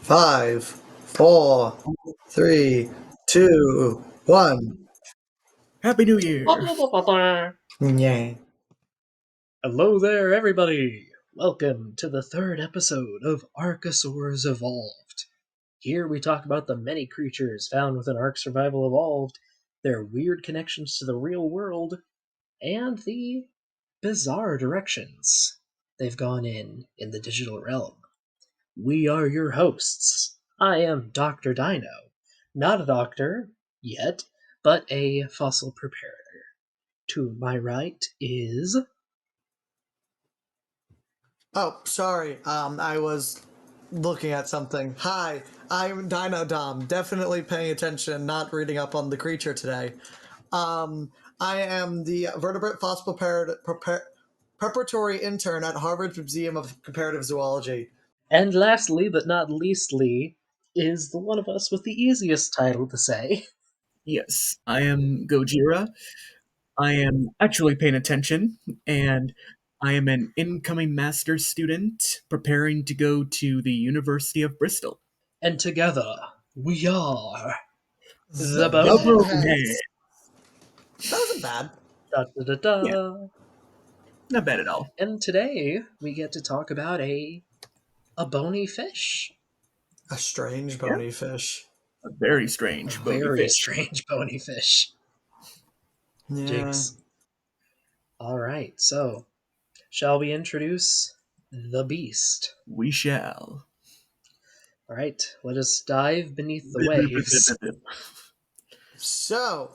5, 4, 3, 2, 1. Happy New Year! Yeah. Hello there, everybody! Welcome to the third episode of Arkosaurs Evolved. Here we talk about the many creatures found within Ark Survival Evolved, their weird connections to the real world, and the bizarre directions they've gone in the digital realm. We are your hosts. I am Dr. Dino. Not a doctor, yet, but a fossil preparer. To my right is... Oh, sorry. I was looking at something. Hi, I'm Dino Dom. Definitely paying attention, not reading up on the creature today. I am the vertebrate fossil preparatory intern at Harvard's Museum of Comparative Zoology. And lastly, but not leastly, is the one of us with the easiest title to say. Yes, I am Gojira. I am actually paying attention, and I am an incoming master's student preparing to go to the University of Bristol. And together, we are The The Boneheads. Broken Head. Boneheads. That wasn't bad. Da, da, da, da. Yeah. Not bad at all. And today, we get to talk about a bony fish. A strange bony fish. A very strange bony Very fish. strange bony fish. Yeah. Jigs. Alright, so, shall we introduce the beast? We shall. Alright, let us dive beneath the waves. So,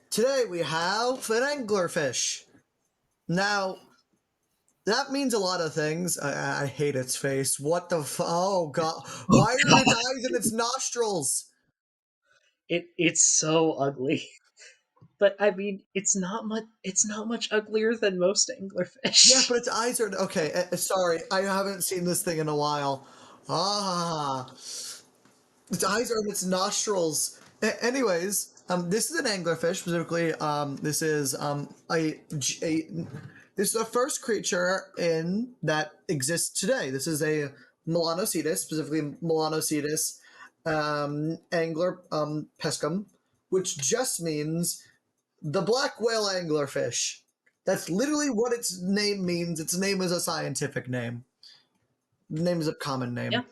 today we have an anglerfish. Now, that means a lot of things. I hate its face. What the oh god. Why are its eyes in its nostrils? It's so ugly. But I mean, it's not much uglier than most anglerfish. Yeah, but its eyes are okay. Sorry, I haven't seen this thing in a while. Its eyes are in its nostrils. Anyways, this is an anglerfish specifically. This is the first creature in that exists today. This is a Melanocetus, specifically Melanocetus angler pescum, which just means the black whale anglerfish. That's literally what its name means. Its name is a scientific name. The name is a common name. Yeah.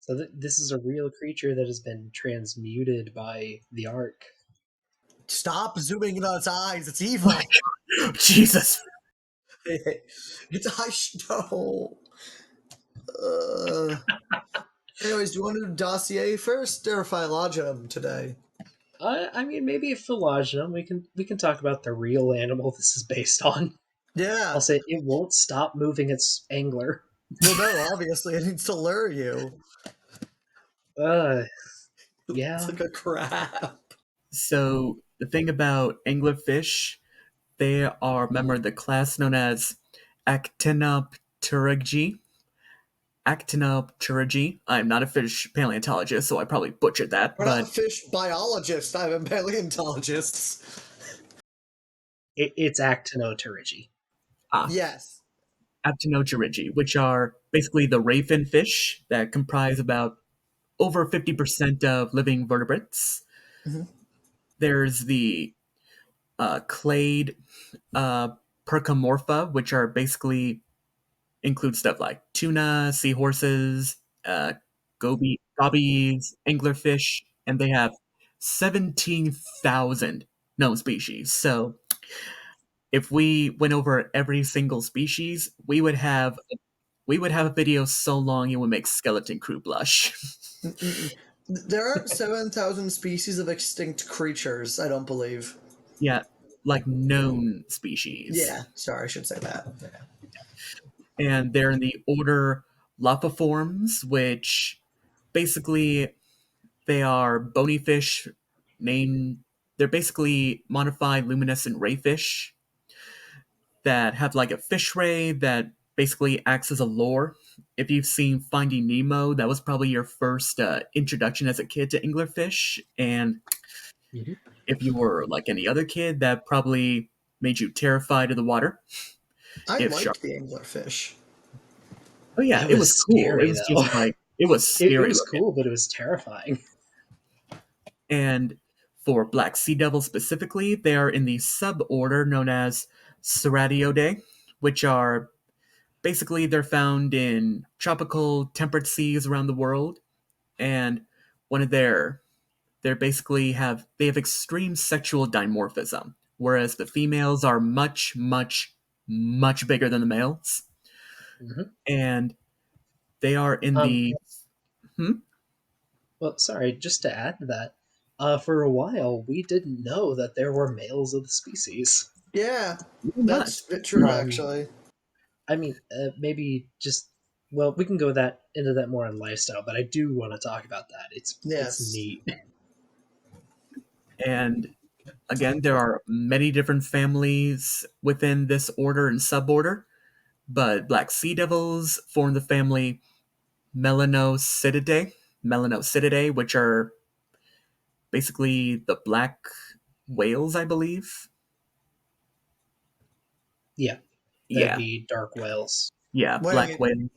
So this is a real creature that has been transmuted by the Ark. Stop zooming in on its eyes. It's evil. Jesus. Its eyes. No. Anyways, do you want to do dossier first or phylogeny today? I mean, maybe a phylogeny. We can talk about the real animal this is based on. Yeah. I'll say it won't stop moving its angler. Well, no, obviously it needs to lure you. Yeah. It's like a crab. So, the thing about anglerfish, they are a member of the class known as Actinopterygii. Actinopterygii. I'm not a fish paleontologist, so I probably butchered that. We're but not fish biologists. I'm a paleontologist. It's Actinopterygii. Yes. Actinopterygii, which are basically the rayfin fish that comprise about over 50% of living vertebrates. Mm-hmm. There's the clade Percomorpha, which are basically include stuff like tuna, seahorses, gobies, anglerfish, and they have 17,000 known species. So if we went over every single species, we would have a video so long it would make Skeleton Crew blush. There aren't 7,000 species of extinct creatures, I don't believe. Yeah, like known species. Yeah, sorry, I should say that. And they're in the order Lophiformes, which basically they are bony fish they're basically modified luminescent rayfish that have like a fish ray that basically acts as a lure. If you've seen Finding Nemo, that was probably your first introduction as a kid to anglerfish. And if you were like any other kid, that probably made you terrified of the water. I like the anglerfish. Oh yeah, It it was was cool. It scary was though. just like it was It scary was looking. cool, but it was terrifying. And for black sea devils specifically, they are in the suborder known as Ceratioidae, which are basically they're found in tropical temperate seas around the world. And one of they're basically they have extreme sexual dimorphism, whereas the females are much, much, much bigger than the males. Hmm. And they are in Um, the hmm? well, sorry, just to add to that, for a while we didn't know that there were males of the species. Yeah, Not. that's true, Um, actually. I mean, maybe just well, we can go that into that more on lifestyle, but I do want to talk about that. It's Yes. neat. And again, there are many different families within this order and suborder, but black sea devils form the family Melanocitidae, which are basically the black whales, I believe. Yeah, that'd Yeah, be dark whales. yeah, black Wait. whale.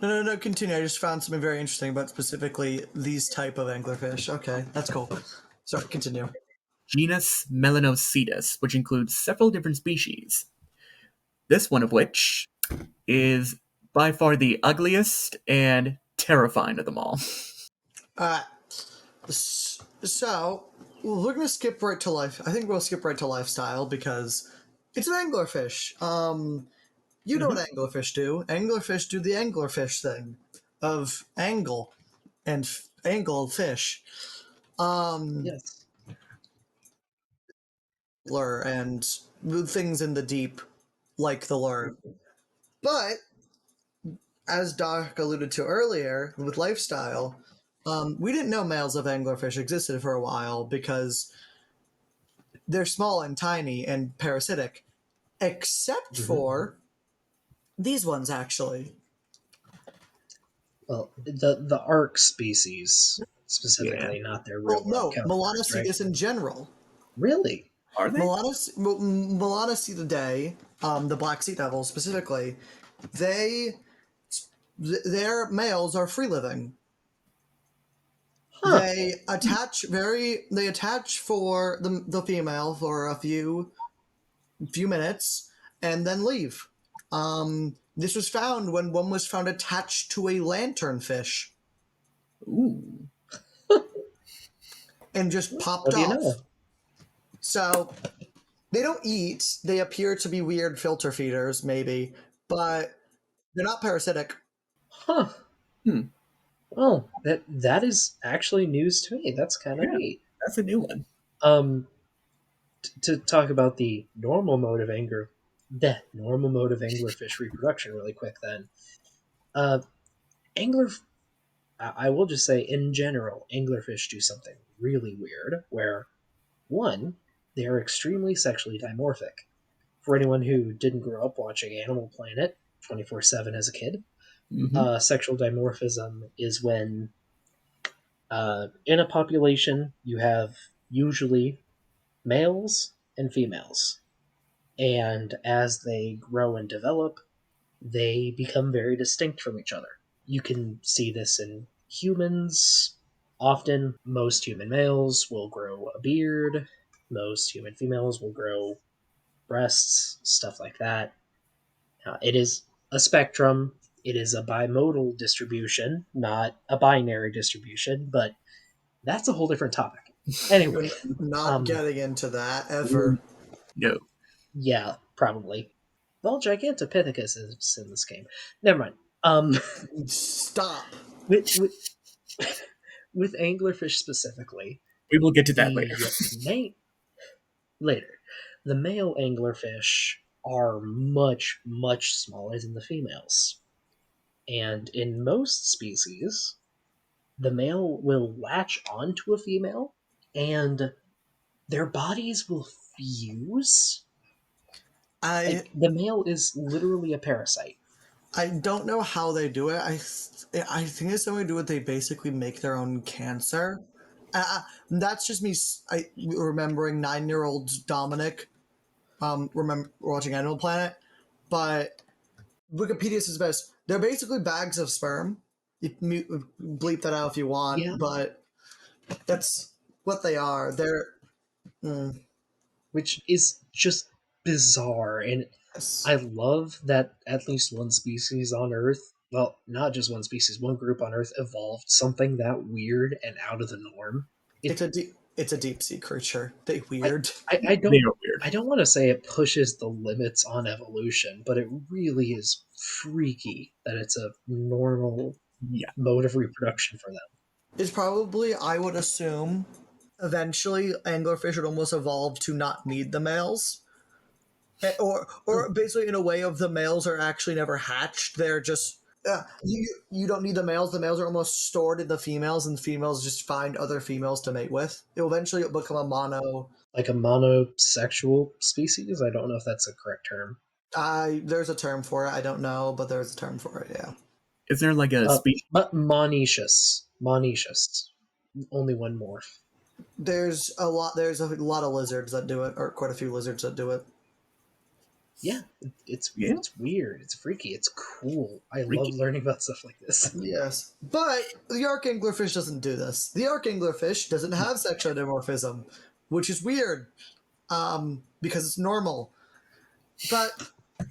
No, continue. I just found something very interesting about specifically these type of anglerfish. Okay, that's cool. Sorry, continue. Genus Melanocetus, which includes several different species. This one of which is by far the ugliest and terrifying of them all. Uh, so we're gonna skip right to life. I think we'll skip right to lifestyle because it's an anglerfish. You know Hmm. what anglerfish do? Anglerfish do the anglerfish thing of angle and angle fish. Um, Yes. lure and things in the deep like the lure. But as Doc alluded to earlier with lifestyle, we didn't know males of anglerfish existed for a while because they're small and tiny and parasitic, except Hmm. for these ones actually. Well, the Ark species Yeah. specifically, not their Well, real world no, counterparts, right? Melanocetus in general. Really? Are they? Melanocetidae, the black sea devil specifically, they their males are free living. Huh. They attach for the female for a few minutes and then leave. This was found when one was found attached to a lanternfish Ooh. and just popped What do you off. know? So they don't eat. They appear to be weird filter feeders, maybe, but they're not parasitic. Huh. Hmm. Well, that is actually news to me. That's kind of Yeah, neat. that's a new one. Um, to talk about the normal mode of anglerfish reproduction, really quick. Then, uh, angler. I will just say, in general, anglerfish do something really weird. Where one, they are extremely sexually dimorphic. For anyone who didn't grow up watching Animal Planet 24/7 as a kid, Hmm. sexual dimorphism is when in a population you have usually males and females, and as they grow and develop, they become very distinct from each other. You can see this in humans. Often, most human males will grow a beard, most human females will grow breasts, stuff like that. It is a spectrum. It is a bimodal distribution, not a binary distribution, but that's a whole different topic. We're Anyway, not um, getting into that Ooh, ever. no. yeah, probably. Well, Gigantopithecus is in this game. Never mind. Um, Stop. with with anglerfish specifically, We will get to that later. the main later, the male anglerfish are much smaller than the females, and in most species, the male will latch onto a female, and their bodies will fuse. I Like the male is literally a parasite. I don't know how they do it. I think it's something to do with they basically make their own cancer. That's just me. Remembering 9-year-old Dominic. Remember watching Animal Planet, but Wikipedia says best. They're basically bags of sperm. You can bleep that out if you want, Yeah. but that's what they are. They're Which is just bizarre. And yes. I love that at least one species on Earth, well, not just one species, one group on Earth evolved something that weird and out of the norm. It, It's a deep sea creature. They I, weird. I They don't, are weird. I don't want to say it pushes the limits on evolution, but it really is freaky that it's a normal Yeah. mode of reproduction for them. It's probably, I would assume, eventually anglerfish would almost evolve to not need the males. Or basically in a way of the males are actually never hatched. They're just you don't need the males. The males are almost stored in the females, and females just find other females to mate with. It will eventually become a mono. Like a monosexual species. I don't know if that's a correct term. There's a term for it. I don't know, but there's a term for it. Yeah. Is there like a species? But monoecious. Only one morph. There's a lot. There's a lot of lizards that do it, or quite a few lizards that do it. Yeah, it's Yeah. it's weird. It's freaky. It's cool. I love Freaky. learning about stuff like this. Yes, but the arc anglerfish doesn't do this. The arc anglerfish doesn't have sexual dimorphism, which is weird, because it's normal. But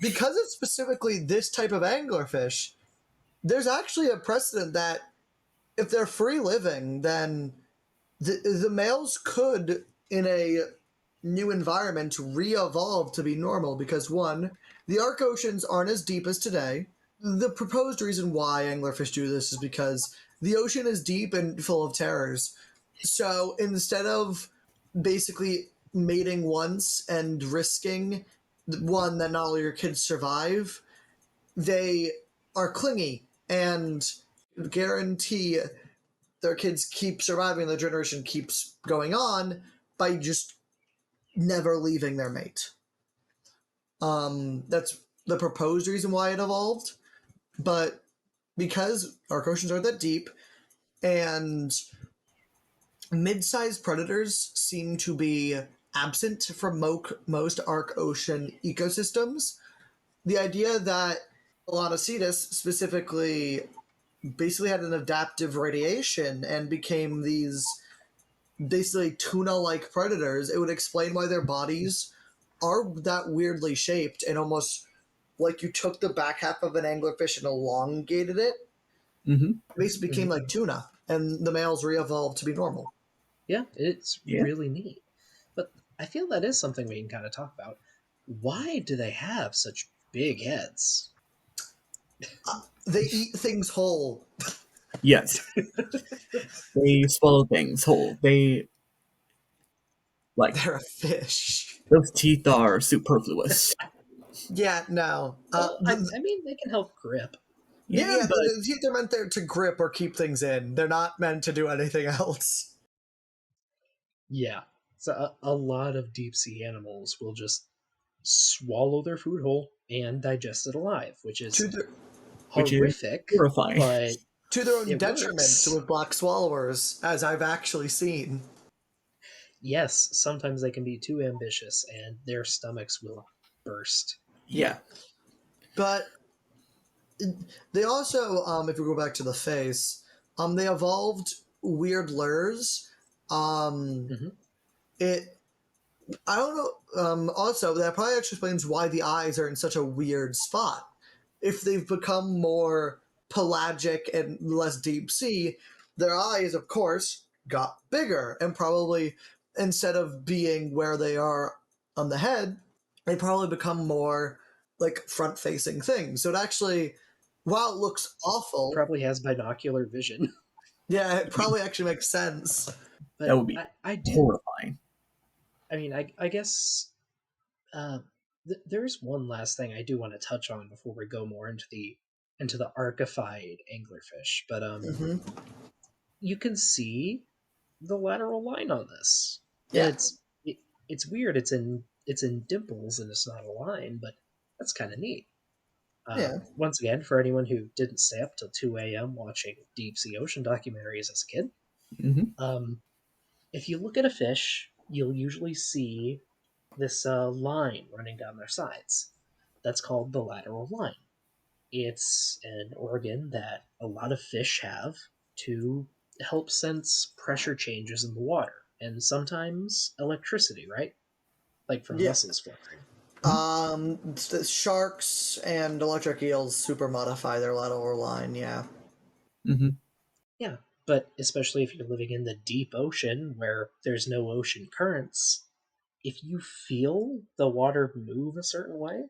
because it's specifically this type of anglerfish, there's actually a precedent that if they're free living, then the males could, in a new environment, re-evolve to be normal. Because one, the arc oceans aren't as deep as today. The proposed reason why anglerfish do this is because the ocean is deep and full of terrors. So instead of basically mating once and risking one that not all your kids survive, they are clingy and guarantee their kids keep surviving, the generation keeps going on by just never leaving their mate. That's the proposed reason why it evolved, but because our oceans aren't that deep and mid-sized predators seem to be absent from most arc ocean ecosystems, the idea that Melanocetus specifically basically had an adaptive radiation and became these basically tuna-like predators, it would explain why their bodies are that weirdly shaped and almost like you took the back half of an anglerfish and elongated it. Mm-hmm. It basically became like tuna, and the males re-evolved to be normal. Yeah, it's Yeah. really neat. But I feel that is something we can kind of talk about. Why do they have such big heads? They eat things whole. Yes. They swallow things whole. They like They're a fish. those teeth are superfluous. Yeah, no. Well, I mean, they can help grip. Yeah, Yeah, but the teeth are meant there to grip or keep things in. They're not meant to do anything else. Yeah. So a lot of deep sea animals will just swallow their food whole and digest it alive, which To is their, which is horrific, horrifying. but to their own it detriment works. with black swallowers, as I've actually seen. Yes, sometimes they can be too ambitious and their stomachs will burst. Yeah. But they also, if we go back to the face, they evolved weird lures. Um, Hmm. it, I don't know. Also, that probably actually explains why the eyes are in such a weird spot. If they've become more pelagic and less deep sea, their eyes, of course, got bigger and probably instead of being where they are on the head, they probably become more like front facing things. So it actually, while it looks awful, Probably has binocular vision. yeah, it probably actually makes sense. That But would be I do. horrifying. I mean, I guess uh, there's one last thing I do want to touch on before we go more into the archified anglerfish. But Hmm. you can see the lateral line on this, and Yeah, it's weird. It's in dimples and it's not a line, but that's kind of neat. yeah. Once again, for anyone who didn't stay up till 2 a.m. watching deep sea ocean documentaries as a kid, Hmm. um, if you look at a fish, you'll usually see this line running down their sides. That's called the lateral line. It's an organ that a lot of fish have to help sense pressure changes in the water and sometimes electricity, right? Like from Yeah. muscles forming. The sharks and electric eels super modify their lateral line, yeah. Hmm. Yeah, but especially if you're living in the deep ocean where there's no ocean currents, if you feel the water move a certain way,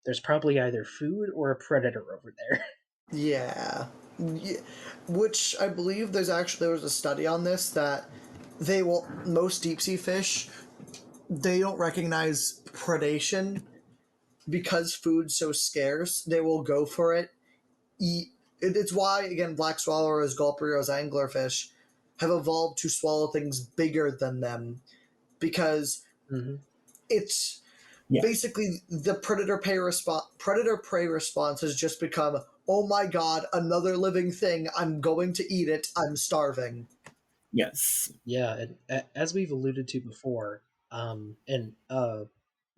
there's probably either food or a predator over there. Yeah. Ye- Which I believe there was a study on this that most deep sea fish, they don't recognize predation because food's so scarce, they will go for it. Eat. It's why, again, black swallowers, gulperios, anglerfish have evolved to swallow things bigger than them because Hmm. it's Yeah. basically the predator prey response has just become, oh my god, another living thing, I'm going to eat it, I'm starving. Yes. Yeah, and as we've alluded to before, and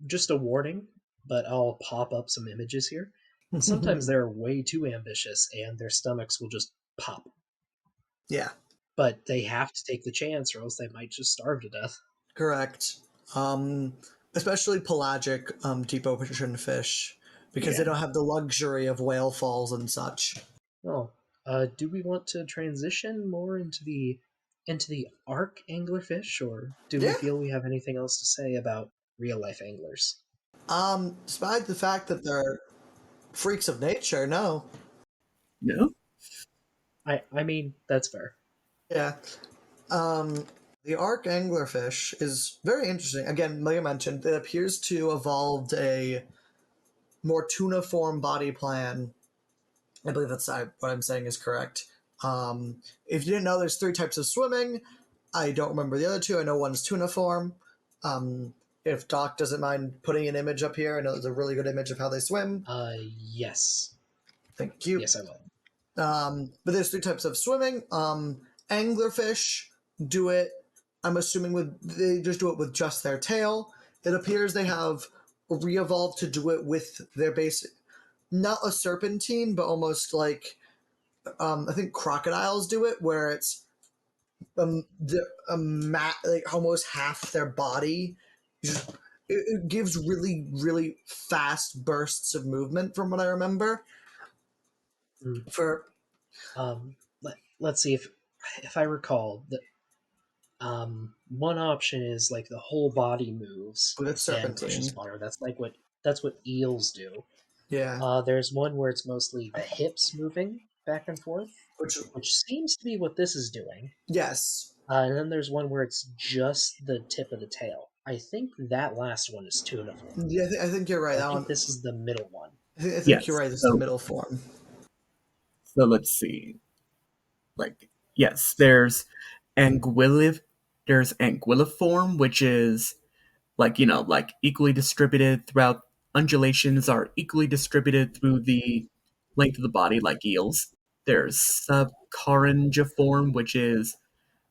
just a warning, but I'll pop up some images here. Sometimes they're way too ambitious and their stomachs will just pop, Yeah, but they have to take the chance or else they might just starve to death. correct. um Especially pelagic deep ocean fish, because they Yeah. don't have the luxury of whale falls and such. Well, do we want to transition more into the arc anglerfish, or do we Yeah. feel we have anything else to say about real life anglers? Despite the fact that they're freaks of nature, no. No. I mean that's fair. Yeah. um the arc anglerfish is very interesting. Again, like I mentioned, it appears to evolved a more tuna-form body plan. I believe what I'm saying is correct. If you didn't know, there's three types of swimming. I don't remember the other two. I know one's tuna form. If Doc doesn't mind putting an image up here, I know there's a really good image of how they swim. Yes, Thank you. yes, I will. But there's three types of swimming. Anglerfish do it. I'm assuming they just do it with just their tail. It appears they have re-evolved to do it with their basic, not a serpentine, but almost like I think crocodiles do it, where it's like almost half their body. It gives really really fast bursts of movement, from what I remember. Mm. For Let's see if I recall that one option is like the whole body moves with and pushes serpentine, water. That's what eels do. yeah, There's one where it's mostly the hips moving back and forth, which which seems to be what this is doing. yes, And then there's one where it's just the tip of the tail. I think that last one is tuna form. yeah, I think you're right. I That think one, this is the middle one. I think you're Yes. right. This is the So middle form. let's see. Like, yes, anguillif there's anguilliform, which is like, like equally distributed throughout, undulations are equally distributed through the length of the body like eels. There's subcaringiform, which is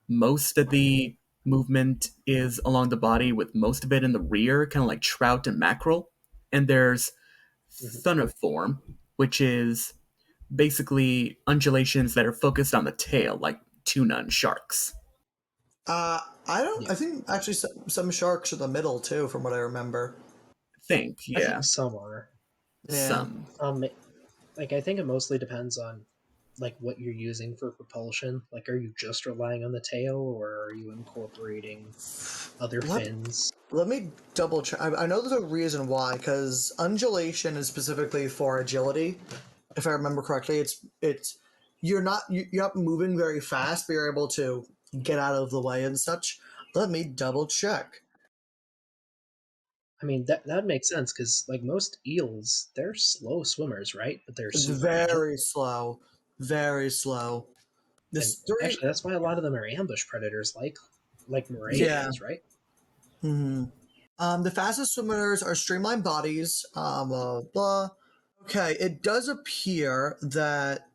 most of the movement is along the body with most of it in the rear, kind of like trout and mackerel. And there's Mhm. thuniform, which is basically undulations that are focused on the tail, like tuna and sharks. I don't. Yeah, I think actually some sharks are the middle too, from what I remember. Think, I think yeah, some are. Yeah. some. Like I think it mostly depends on like what you're using for propulsion. Like, are you just relying on the tail, or are you incorporating other Let fins? Let me double check. I know there's a reason why, because undulation is specifically for agility. If I remember correctly, it's you're not moving very fast, but you're able to get out of the way and such. Let me double check. I mean that makes sense because like most eels, they're slow swimmers, right? But they're It's super agile, very slow, very slow. and This three, actually that's why a lot of them are ambush predators, like moray yeah. eels, right? hmm the fastest swimmers are streamlined bodies. Blah, blah. Okay, it does appear that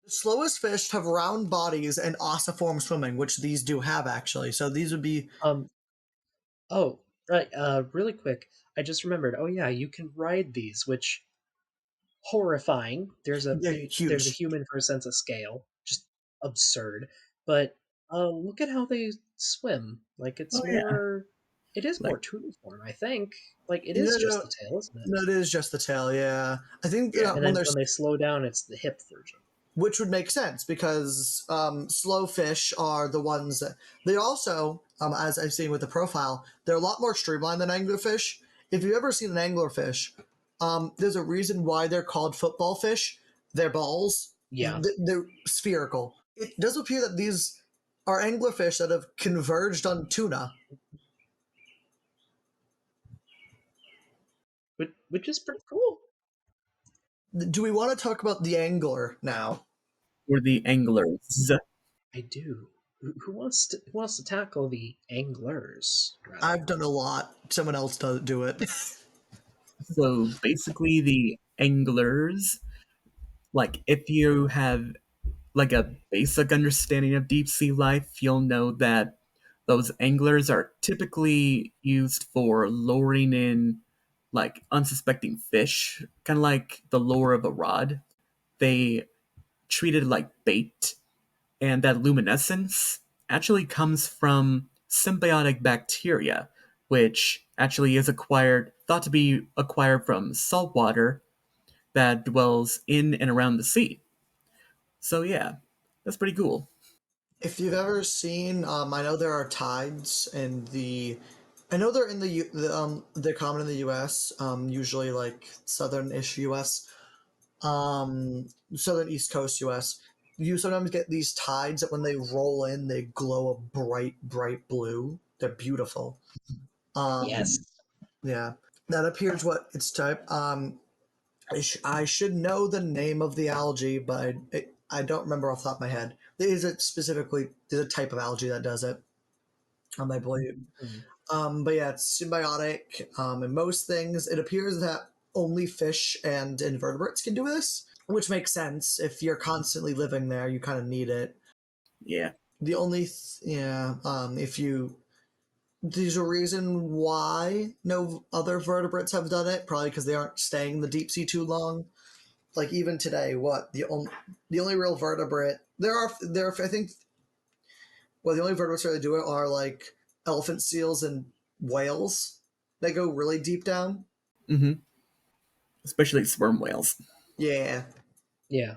the slowest fish have round bodies and ossiform swimming, which these do have actually. So these would be Um. Oh, right. Really quick, I just remembered. Oh yeah, you can ride these, which horrifying. They're There's a huge. human for a sense of scale, just absurd. But look at how they swim. Like Oh it's yeah, more, it is more like tuniform. I think. Like it No, is just no, the tail, isn't it? no, it is just the tail. Yeah, I think yeah, And when then they're when they slow down, it's the hip version. which would make sense because slow fish are the ones that they also, as I've seen with the profile, they're a lot more streamlined than anglerfish. If you've ever seen an anglerfish, there's a reason why they're called football fish. Their balls, Yeah. they're spherical. It does appear that these are anglerfish that have converged on tuna. Which is pretty cool. Do we want to talk about the angler now? or the anglers. I do. Who wants to tackle the anglers rather? I've done a lot. Someone else does do it. So basically, the anglers, like if you have like a basic understanding of deep sea life, you'll know that those anglers are typically used for luring in like unsuspecting fish, kind of like the lure of a rod. They treat it like bait, and that luminescence actually comes from symbiotic bacteria, which actually is thought to be acquired from salt water that dwells in and around the sea. So yeah, that's pretty cool. If you've ever seen, I know there are tides in the, I know they're in they're common in the U.S. Usually like southern-ish U.S. Southern East Coast U.S. You sometimes get these tides that when they roll in, they glow a bright, bright blue. They're beautiful. Yes. Yeah, that appears what its type. I should know the name of the algae, but I don't remember off the top of my head. Is it specifically there's a type of algae that does it? I believe. Mhm. But yeah, it's symbiotic. In most things, it appears that only fish and invertebrates can do this, which makes sense. If you're constantly living there, you kind of need it. Yeah. The only, if you, there's a reason why no other vertebrates have done it, probably because they aren't staying in the deep sea too long. Like even today, what the only real vertebrate there are I think well the only vertebrates that really do it are like elephant seals and whales. They go really deep down. Hmm. Especially sperm whales. Yeah, Yeah.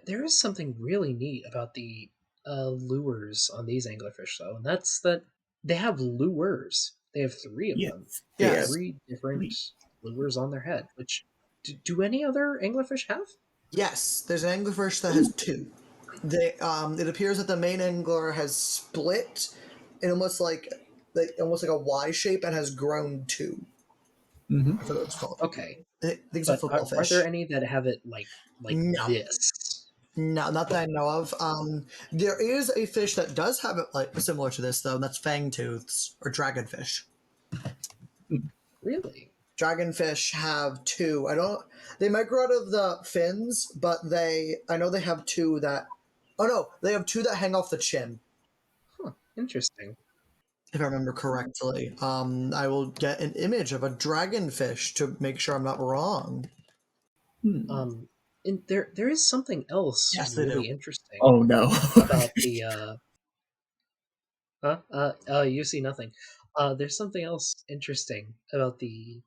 There is something really neat about the lures on these anglerfish, though, and that's that they have lures. They have three of them. Yes, they have yes, Three different three. lures on their head. Which do any other anglerfish have? yes. There's an anglerfish that has Ooh. two. They it appears that the main angler has split in almost like a Y shape and has grown two. Hmm. I forget what it's called. Okay, I think it's a but football are there fish. any that have it like No, this? no, not that I know of. There is a fish that does have it like similar to this though, and that's fangtooths or dragonfish. Really? Dragonfish have two. I don't. They might grow out of the fins, but I know they have two that. Oh no, they have two that hang off the chin. Huh. Interesting. If I remember correctly. I will get an image of a dragonfish to make sure I'm not wrong. Hmm. Um, and there is something else Yes, they do. really interesting Oh no. about the huh? You see nothing. There's something else interesting about the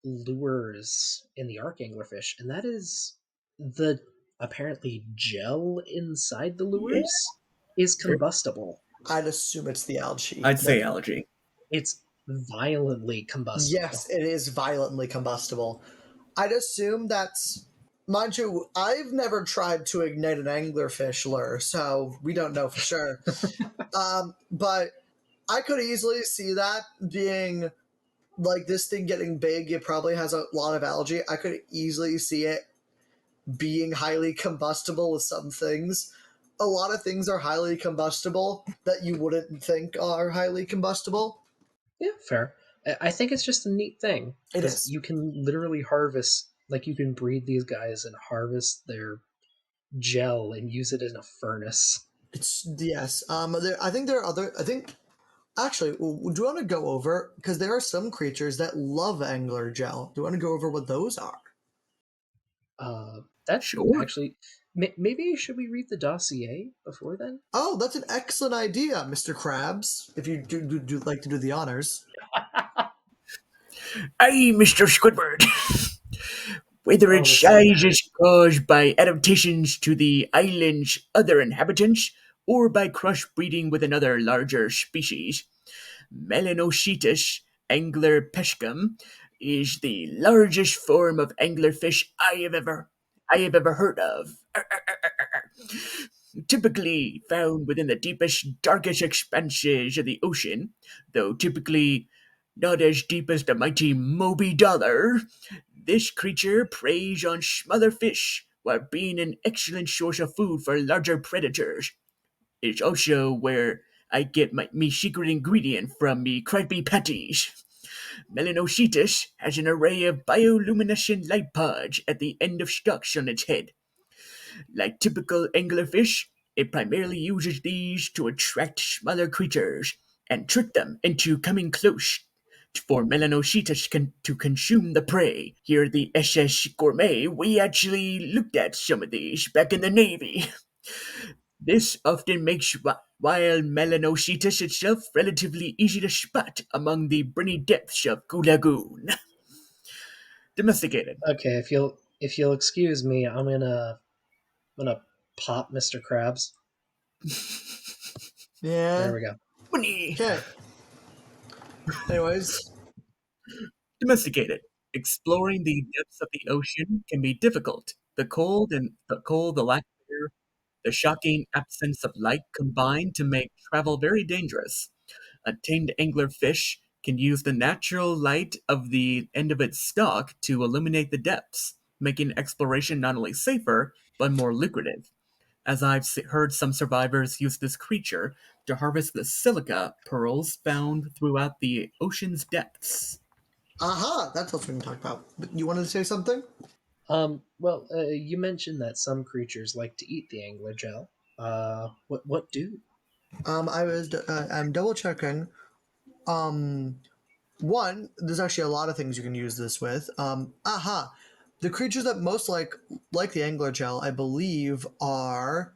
lures in the arc anglerfish, and that is the apparently gel inside the Yeah. lures is combustible. I'd assume it's the algae. I'd say algae. It's violently Yes, combustible. it is violently combustible. I'd assume that's. Mind you, I've never tried to ignite an anglerfish lure, so we don't know for sure. But I could easily see that being like this thing getting big. It probably has a lot of algae. I could easily see it being highly combustible with some things. A lot of things are highly combustible that you wouldn't think are highly combustible. Yeah, fair. I think it's just a neat thing It because is. you can literally harvest, like, you can breed these guys and harvest their gel and use it in a furnace. It's yes. I think there are other. I think actually, do you want to go over because there are some creatures that love angler gel? Do you want to go over what those are? That Sure. actually, maybe should we read the dossier before then? Oh, that's an excellent idea, Mr. Krabs. If you do like to do the honors. Aye, Mr. Squidward. Whether Oh, its let's see. size is caused by adaptations to the island's other inhabitants or by crossbreeding with another larger species, Melanocetus anglerpescum is the largest form of anglerfish I have ever heard of. Typically found within the deepest, darkest expanses of the ocean, though typically not as deep as the mighty Moby Dollar. This creature preys on smaller fish while being an excellent source of food for larger predators. It's also where I get me secret ingredient from me Krabby Patties. Melanocetus has an array of bioluminescent light pods at the end of stalks on its head. Like typical anglerfish, it primarily uses these to attract smaller creatures and trick them into coming close for Melanocetus to consume the prey. Here at the SS Gourmet, we actually looked at some of these back in the Navy. This often makes wild Melanocetus itself relatively easy to spot among the briny depths of Goo Lagoon. Domesticated. Okay, if you'll excuse me, I'm gonna pop Mr. Krabs. There Yeah. we go. Money. Okay. Anyways, Domesticated. Exploring the depths of the ocean can be difficult. The lack of air, the shocking absence of light combine to make travel very dangerous. A tamed anglerfish can use the natural light of the end of its stalk to illuminate the depths, making exploration not only safer, but more lucrative. As heard some survivors use this creature to harvest the silica pearls found throughout the ocean's depths. aha, that's what we can talk about. But you wanted to say something? Well, you mentioned that some creatures like to eat the angler gel. What do? I'm double checking. Um, One, there's actually a lot of things you can use this with. Aha, the creatures that most like the angler gel, I believe, are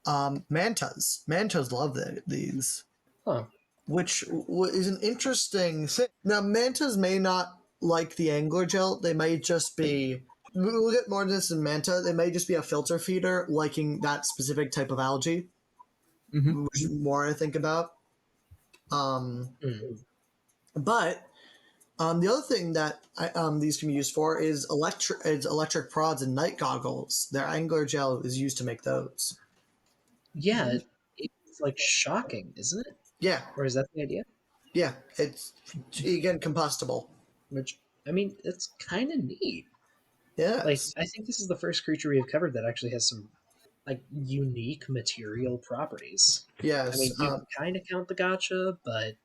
mantas. Mantas love these, Huh. which is an interesting thing. Now, mantas may not like the angler gel. They may just be. We'll get more into this in manta. They may just be a filter feeder, liking that specific type of algae, Hmm. which is more I think about. Um, Hmm. but the other thing that these can be used for is electric prods and night goggles. Their angler gel is used to make those. Yeah, it's like shocking, isn't it? Yeah, Or is that the idea? yeah. It's again combustible. Which I mean, it's kind of neat. Like, Yes, I think this is the first creature we have covered that actually has some like unique material properties. I yes. mean, you can kind of count the gotcha, but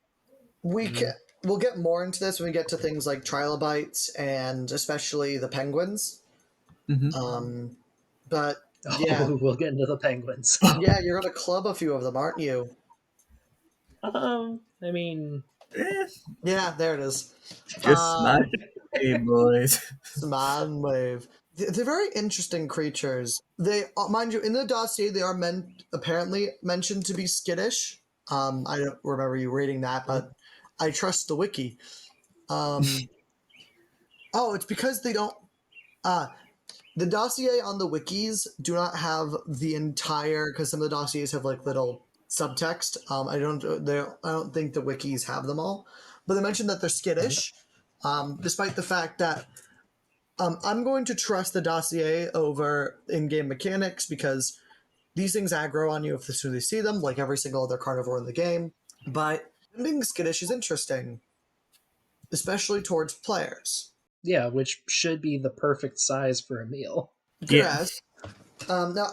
We can. mm, We'll get more into this when we get to things like trilobites and especially the penguins. Hmm. Um, but yeah, oh, we'll get into the penguins. yeah, you're gonna club a few of them, aren't you? I mean, Eh, Yeah, there it is. just smile, hey boys. Smile and wave. They're very interesting creatures. They, mind you, in the dossier, they are apparently mentioned to be skittish. I don't remember you reading that, but I trust the wiki. Um, oh, it's because they don't. Uh, the dossier on the wikis do not have the entire because some of the dossiers have like little subtext. I don't think the wikis have them all, but they mentioned that they're skittish, despite the fact that I'm going to trust the dossier over in-game mechanics because these things aggro on you if as soon as you see them, like every single other carnivore in the game. But being skittish is interesting, especially towards players. yeah, which should be the perfect size for a meal. Good Yeah. as. Now,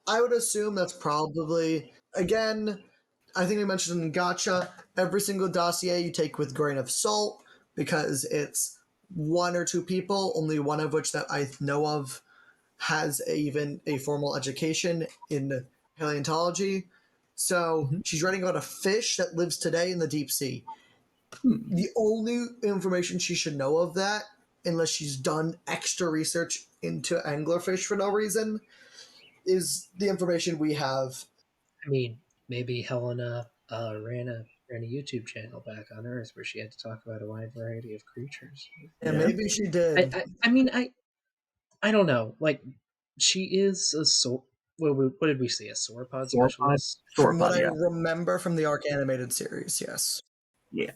I would assume that's probably, again, I think we mentioned in Gotcha, every single dossier you take with grain of salt because it's one or two people, only one of which that I know of has even a formal education in paleontology. So Mhm. she's writing about a fish that lives today in the deep sea. Hmm. The only information she should know of that, unless she's done extra research into anglerfish for no reason is the information we have. I mean, maybe Helena ran a YouTube channel back on Earth where she had to talk about a wide variety of creatures. And Yeah. maybe she did. I mean, I don't know. Like, she is a what did we say? A sauropod specialist? From what Sauropod, I yeah. remember from the Ark animated series, yes. Yeah.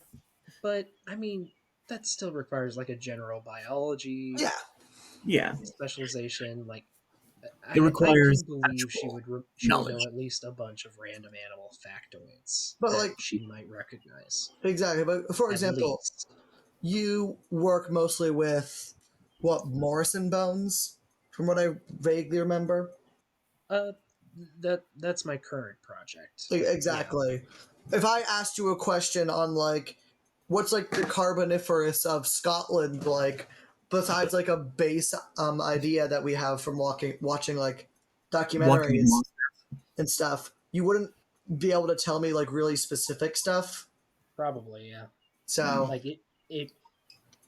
But I mean, that still requires like a general biology Yeah. Yeah. specialization. Like, It I requires can believe actual she would knowledge. know at least a bunch of random animal factoids But, that like, she might recognize. exactly. But for At example, least. you work mostly with what, Morrison bones, from what I vaguely remember. Uh, that's my current project. Yeah, Exactly. If I asked you a question on like what's like the Carboniferous of Scotland like, besides like a base idea that we have from watching like Walking documentaries monster. and stuff, you wouldn't be able to tell me like really specific stuff. probably. Yeah, So like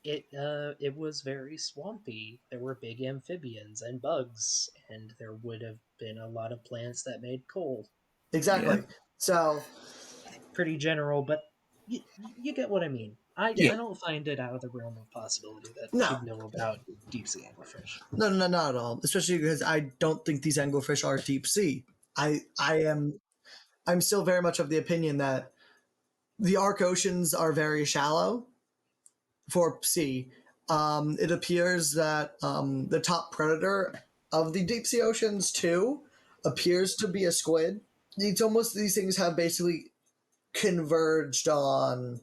it was very swampy. There were big amphibians and bugs, and there would have been a lot of plants that made coal. Yeah. exactly. So Pretty general, but you get what I mean. Yeah. I don't find it out of the realm of possibility that no, she'd know about deep sea anglerfish. no, not at all. Especially because I don't think these anglerfish are deep sea. I'm still very much of the opinion that the Ark oceans are very shallow for sea. It appears that the top predator of the deep sea oceans too appears to be a squid. It's almost these things have basically converged on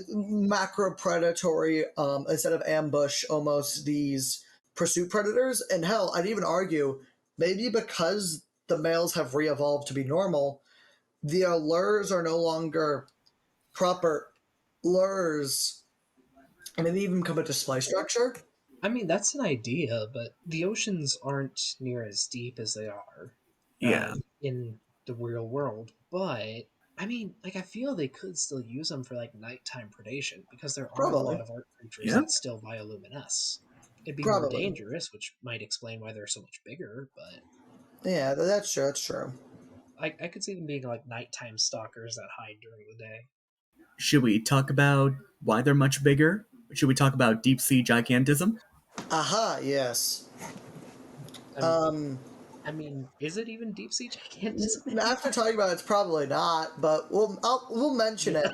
macro predatory instead of ambush, almost these pursuit predators. And hell, I'd even argue maybe because the males have re-evolved to be normal, the lures are no longer proper lures, and maybe even come a display structure. I mean, that's an idea, but the oceans aren't near as deep as they are Yeah. in the real world. But I mean, like, I feel they could still use them for like nighttime predation because there are a Probably, lot of art creatures Yeah. that still bioluminesce. It'd be more probably. dangerous, which might explain why they're so much bigger. But Yeah, that's true. That's true. I could see them being like nighttime stalkers that hide during the day. Should we talk about why they're much bigger? Should we talk about deep sea gigantism? Aha, yes. Um, Um, I mean, is it even deep sea gigantism After anymore? talking about it, it's probably not, but we'll mention Yeah.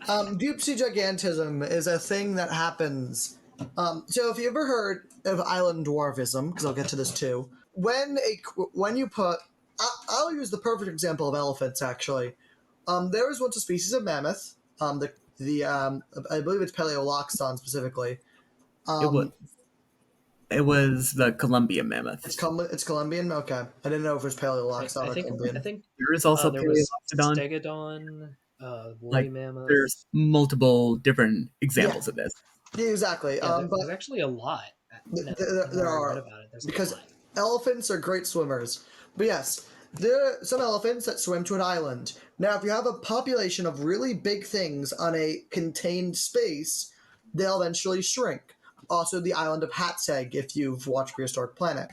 it. Deep sea gigantism is a thing that happens. So if you ever heard of island dwarfism, because I'll get to this too, when you put, I'll use the perfect example of elephants actually. There was once a species of mammoth. The I believe it's Paleoloxodon specifically. It was Um, it was the Columbian mammoth. it's Colombian. Okay, I didn't know if it was I Paleoloxodon or think I Colombian. think There is also there was Paleoplastodon. stegodon, woolly Like mammoth. there's multiple different Yeah, examples of this. yeah, exactly. Yeah, But there's actually a lot. No, the there more I read are, about it, there's a because lot. elephants are great swimmers. But yes, there are some elephants that swim to an island. Now, if you have a population of really big things on a contained space, they'll eventually shrink. Also, the island of Hatseg, if you've watched Prehistoric Planet.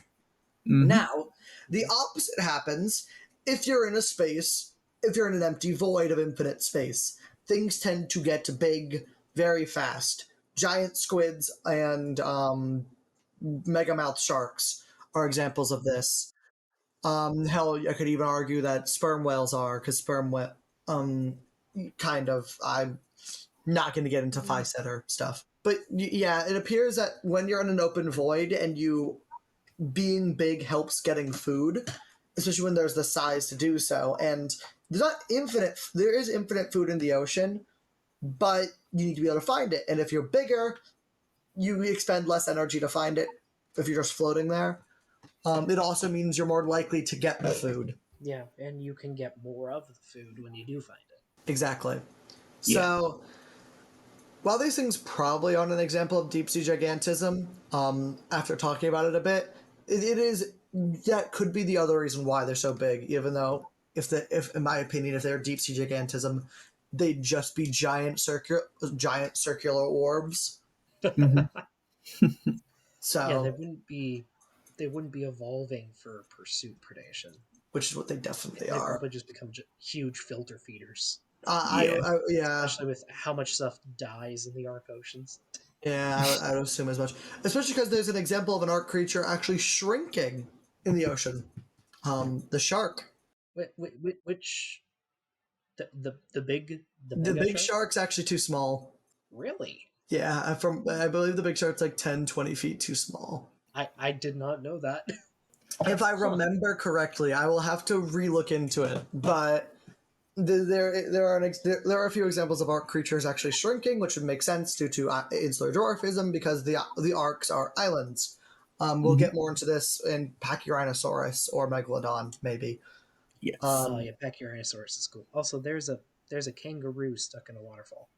Hmm. Now, the opposite happens if you're in a space, if you're in an empty void of infinite space. Things tend to get big very fast. Giant squids and megamouth sharks are examples of this. Hell, I could even argue that sperm whales are, because sperm whale, kind of. I'm not going to get into Mm, Physetter stuff, but yeah, it appears that when you're in an open void and you being big helps getting food, especially when there's the size to do so. And there's not infinite. There is infinite food in the ocean, but you need to be able to find it. And if you're bigger, you expend less energy to find it if you're just floating there. It also means you're more likely to get the food. yeah, and you can get more of the food when you do find it. Exactly. Yeah. So, while these things probably aren't an example of deep sea gigantism, after talking about it a bit, it is, that could be the other reason why they're so big. Even though, if in my opinion, if they're deep sea gigantism, they'd just be giant circular orbs. Hmm. Yeah, there So wouldn't be. they wouldn't be evolving for pursuit predation. which is what they definitely They'd are. probably just become huge filter feeders. Yeah, Especially with how much stuff dies in the Ark oceans. yeah, I would assume as much, especially because there's an example of an Ark creature actually shrinking in the ocean. The shark. Which the big The mega big shark? shark's actually too small. Really? Yeah, I believe the big shark's like 10, 20 feet too small. I did not know that. If I Huh. remember correctly, I will have to relook into it. But there are a few examples of Ark creatures actually shrinking, which would make sense due to insular dwarfism because the Arks are islands. We'll Mhm. get more into this in Pachyrhinosaurus or Megalodon, maybe. Yes. Oh yeah, Pachyrhinosaurus is cool. Also, there's a kangaroo stuck in a waterfall.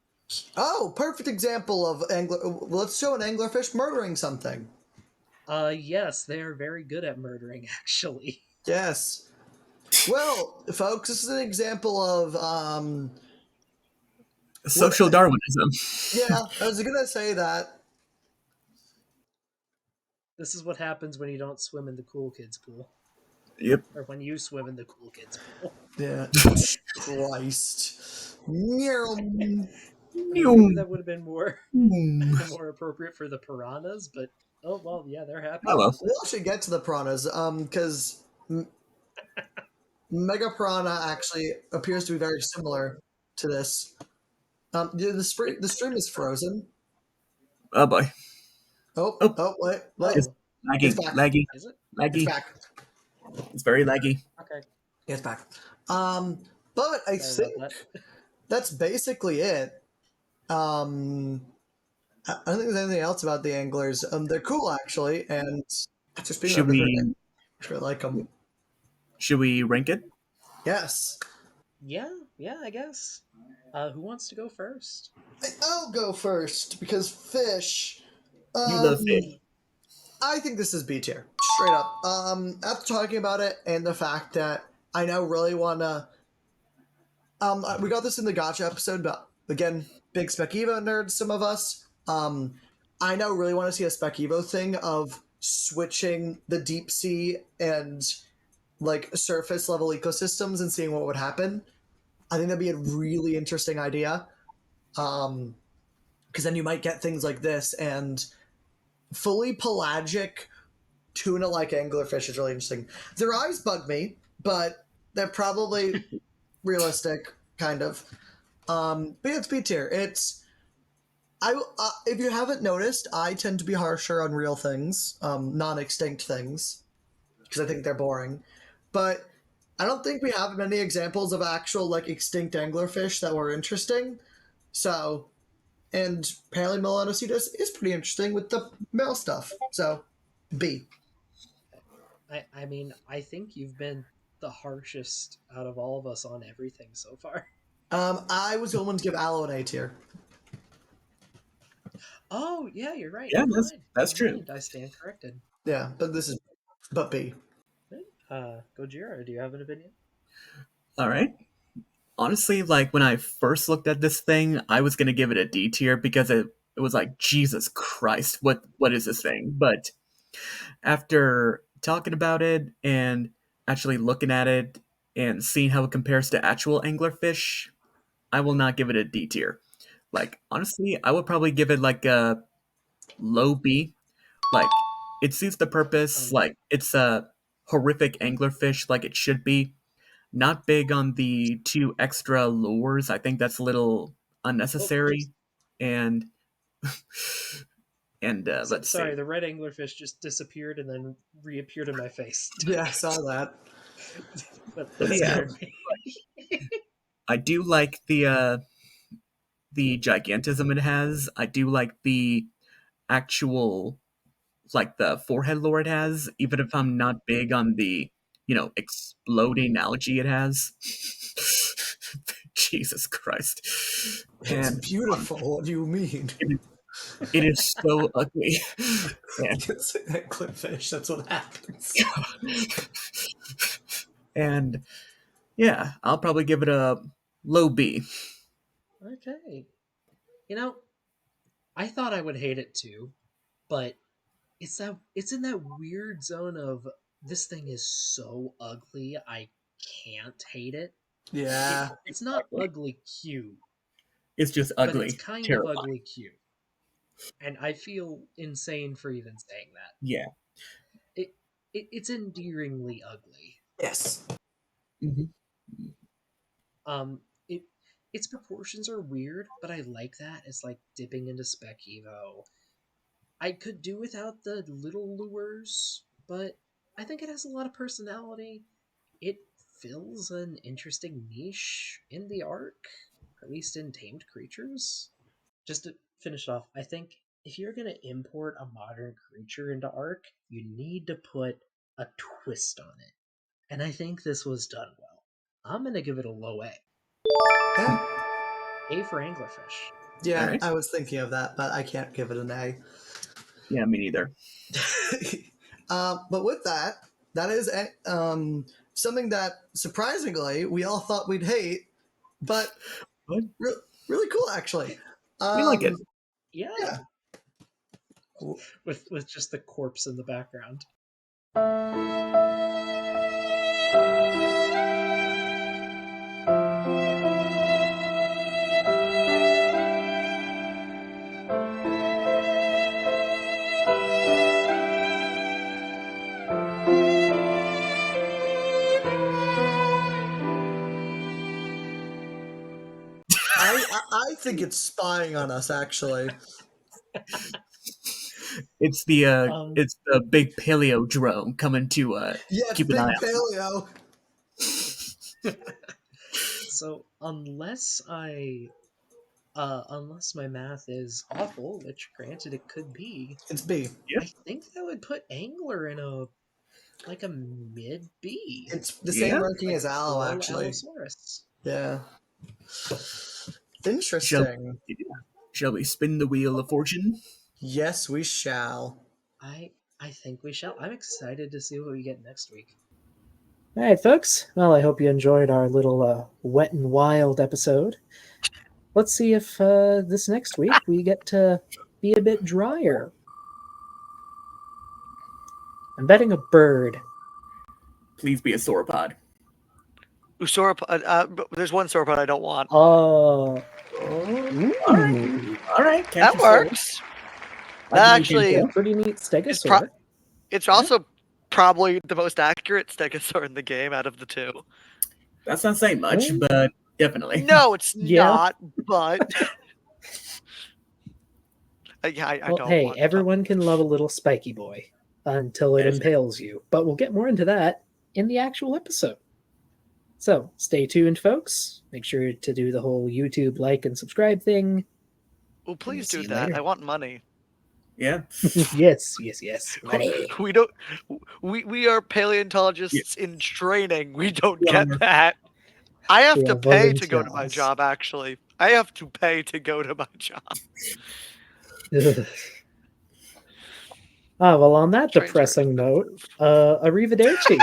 Oh, perfect example of angler. Let's show an anglerfish murdering something. Yes, they are very good at murdering, actually. Yes. Well, folks, this is an example of what. Social Darwinism. Yeah, I was gonna say that. This is what happens when you don't swim in the cool kids pool, Yep. or when you swim in the cool kids pool. Yeah. Christ. Meow. I mean, maybe that would have been more more appropriate for the piranhas, but oh well, yeah, they're happy Hello. about it. We'll actually get to the piranhas, because Mega Piranha actually appears to be very similar to this. The stream is frozen. Oh boy. Oh, Oh, oh, wait, it's Oh, it's laggy, back. laggy, is it? It's laggy. back. It's very laggy. Okay, It's back. But I sorry think about that. that's basically it. I don't think there's anything else about the anglers. They're cool actually, and just being Should everything. I we actually like them. should we rank it? Yes, Yeah, I guess. Who wants to go first? I'll go first because fish. You love fish. I think this is B tier, straight up. After talking about it and the fact that I now really want to. We got this in the gotcha episode, but again, big spec-evo nerds, some of us. I now really want to see a spec-evo thing of switching the deep sea and like surface level ecosystems and seeing what would happen. I think that'd be a really interesting idea. Because then you might get things like this, and fully pelagic tuna like anglerfish is really interesting. Their eyes bug me, but they're probably realistic, kind of. But yeah, it's B tier. It's if you haven't noticed, I tend to be harsher on real things, non-extinct things, because I think they're boring. But I don't think we have many examples of actual like extinct anglerfish that were interesting. So, and Paleontologists is pretty interesting with the male stuff. So, B. I mean, I think you've been the harshest out of all of us on everything so far. I was the one to give Aloe an A tier. Oh yeah, you're right. Yeah, Never mind. that's Never true. mind. I stand corrected. Yeah, but this is but B. Gojira, do you have an opinion? All right. Honestly, like when I first looked at this thing, I was gonna give it a D tier because it was like Jesus Christ, what is this thing? But after talking about it and actually looking at it and seeing how it compares to actual anglerfish, I will not give it a D tier. Like honestly, I would probably give it like a low B. Like it suits the purpose. Um, Like it's a horrific anglerfish, like it should be. Not big on the two extra lures. I think that's a little oh, unnecessary. And let's see. sorry, the red anglerfish just disappeared and then reappeared in my face. Yeah, I saw that. But That yeah, scared me. I do like the gigantism it has. I do like the actual like the forehead lore it has, even if I'm not big on the exploding algae it has. Jesus Christ. It's And beautiful. What do you mean? it is so ugly. And, It's an anglerfish. That's what happens. and yeah, I'll probably give it a low B. Okay. You know, I thought I would hate it too, but it's in that weird zone of this thing is so ugly I can't hate it. Yeah. It's not Exactly. ugly cute, It's just but it's ugly. kind of Terrifying. ugly cute. And I feel insane for even saying that. Yeah. It's endearingly ugly. Yes. Hmm. Um, it its proportions are weird, but I like that. It's like dipping into spec-evo. I could do without the little lures, but I think it has a lot of personality. It fills an interesting niche in the arc, at least in tamed creatures. Just to finish off, I think if you're going to import a modern creature into arc, you need to put a twist on it. And I think this was done well. I'm going to give it a low A. Yeah. A for anglerfish. Yeah, Alright. I was thinking of that, but I can't give it an A. Yeah, me neither. But with that, that is something that surprisingly we all thought we'd hate, but But really cool actually. we like it. Yeah, Yeah. with just the corpse in the background. I think it's spying on us actually. It's Um, the big paleo drone coming to Yeah, it's keep an eye big out. paleo. so unless my math is awful, which granted it could be, It's B. Yep. I think that would put angler in a mid B, It's the Yeah. same ranking like as Aloe below actually. Allosaurus. Yeah. Shall Interesting. shall we spin the wheel of fortune? Yes, we shall. I think we shall. I'm excited to see what we get next week. All right, folks. Well, I hope you enjoyed our little wet and wild episode. Let's see if this next week we get to be a bit drier. I'm betting a bird. Please be a sauropod. There's one sauropod I don't want. Oh, All right. Catch That your soul. works. Like That you actually, do. a pretty neat It's, stegosaur. it's also probably the most accurate stegosaur in the game out of the two. That's not saying much, Mm. but definitely. No, it's Yeah. not, but I Well, don't hey, want everyone can love a little spiky boy until it That is right. impales you. But we'll get more into that in the actual episode. So stay tuned, folks. Make sure to do the whole YouTube like and subscribe thing. Well, please see do you that. later. I want money. Yeah. yes. Money. We don't. We are paleontologists in training. We don't Yeah. get that. I have We to are pay to go to my volunteers. job. Actually, I have to pay to go to my job. Well, on that Trains are depressing note, arrivederci.